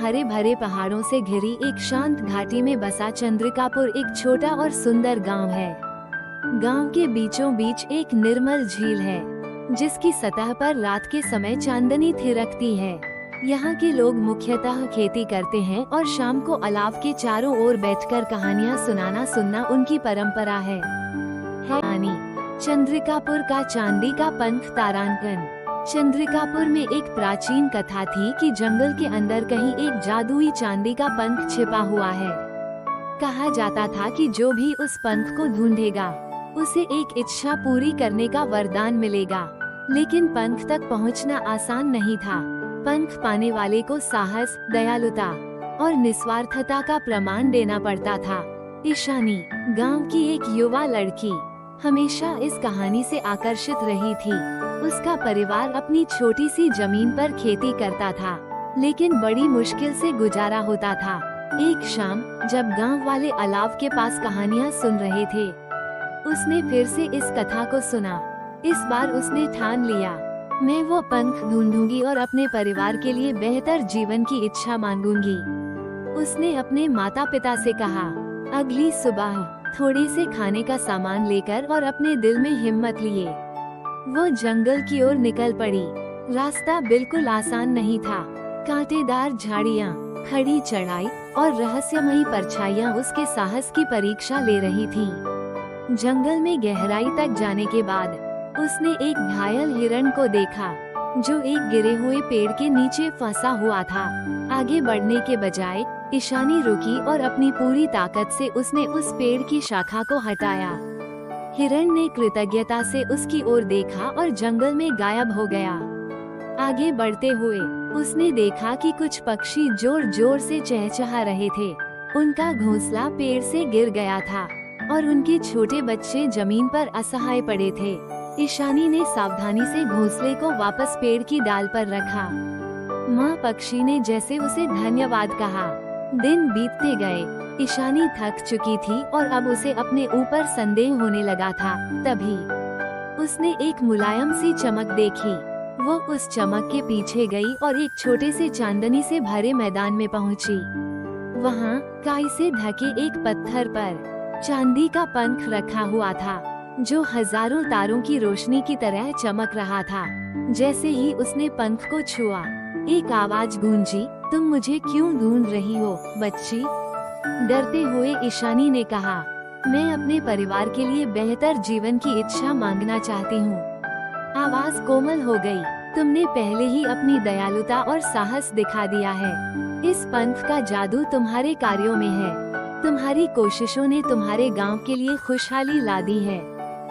हरे भरे पहाड़ों से घिरी एक शांत घाटी में बसा चंद्रिकापुर एक छोटा और सुंदर गांव है। गांव के बीचों बीच एक निर्मल झील है, जिसकी सतह पर रात के समय चांदनी थिरकती है। यहाँ के लोग मुख्यतः खेती करते हैं और शाम को अलाव के चारों ओर बैठकर कहानियाँ सुनना उनकी परंपरा है। कहानी चंद्रिकापुर का चांदी का पंख तारांकन। चंद्रिकापुर में एक प्राचीन कथा थी कि जंगल के अंदर कहीं एक जादुई चांदी का पंख छिपा हुआ है। कहा जाता था कि जो भी उस पंख को ढूंढेगा उसे एक इच्छा पूरी करने का वरदान मिलेगा। लेकिन पंख तक पहुंचना आसान नहीं था। पंख पाने वाले को साहस, दयालुता और निस्वार्थता का प्रमाण देना पड़ता था। ईशानी, गांव की एक युवा लड़की, हमेशा इस कहानी से आकर्षित रही थी। उसका परिवार अपनी छोटी सी जमीन पर खेती करता था, लेकिन बड़ी मुश्किल से गुजारा होता था। एक शाम जब गांव वाले अलाव के पास कहानियां सुन रहे थे, उसने फिर से इस कथा को सुना। इस बार उसने ठान लिया, मैं वो पंख ढूंढूंगी और अपने परिवार के लिए बेहतर जीवन की इच्छा मांगूंगी। उसने अपने माता पिता से कहा। अगली सुबह थोड़े से खाने का सामान लेकर और अपने दिल में हिम्मत लिए वो जंगल की ओर निकल पड़ी। रास्ता बिल्कुल आसान नहीं था। कांटेदार झाड़ियाँ, खड़ी चढ़ाई और रहस्यमयी परछाइयाँ उसके साहस की परीक्षा ले रही थीं। जंगल में गहराई तक जाने के बाद उसने एक घायल हिरण को देखा, जो एक गिरे हुए पेड़ के नीचे फंसा हुआ था। आगे बढ़ने के बजाय ईशानी रुकी और अपनी पूरी ताकत से उसने उस पेड़ की शाखा को हटाया। हिरण ने कृतज्ञता से उसकी ओर देखा और जंगल में गायब हो गया। आगे बढ़ते हुए उसने देखा कि कुछ पक्षी जोर जोर से चहचहा रहे थे। उनका घोंसला पेड़ से गिर गया था और उनके छोटे बच्चे जमीन पर असहाय पड़े थे। ईशानी ने सावधानी से घोंसले को वापस पेड़ की डाल पर रखा। माँ पक्षी ने जैसे उसे धन्यवाद कहा। दिन बीतते गए। ईशानी थक चुकी थी और अब उसे अपने ऊपर संदेह होने लगा था। तभी उसने एक मुलायम सी चमक देखी। वो उस चमक के पीछे गई और एक छोटे से चांदनी से भरे मैदान में पहुंची। वहाँ काई से ढके एक पत्थर पर चांदी का पंख रखा हुआ था, जो हजारों तारों की रोशनी की तरह चमक रहा था। जैसे ही उसने पंख को छुआ, एक आवाज गूंजी, तुम मुझे क्यों ढूंढ रही हो बच्ची? डरते हुए ईशानी ने कहा, मैं अपने परिवार के लिए बेहतर जीवन की इच्छा मांगना चाहती हूँ। आवाज कोमल हो गई, तुमने पहले ही अपनी दयालुता और साहस दिखा दिया है। इस पंख का जादू तुम्हारे कार्यों में है। तुम्हारी कोशिशों ने तुम्हारे गांव के लिए खुशहाली ला दी है।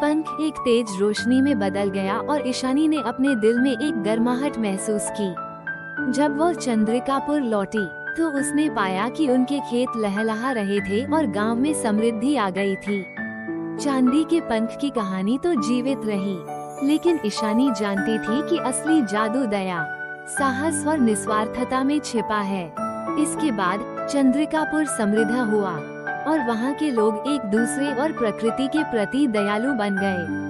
पंख एक तेज रोशनी में बदल गया और ईशानी ने अपने दिल में एक गर्माहट महसूस की। जब वो चंद्रिकापुर लौटी तो उसने पाया कि उनके खेत लहलहा रहे थे और गांव में समृद्धि आ गई थी। चांदी के पंख की कहानी तो जीवित रही, लेकिन ईशानी जानती थी कि असली जादू दया, साहस और निस्वार्थता में छिपा है। इसके बाद चंद्रिकापुर समृद्ध हुआ और वहाँ के लोग एक दूसरे और प्रकृति के प्रति दयालु बन गए।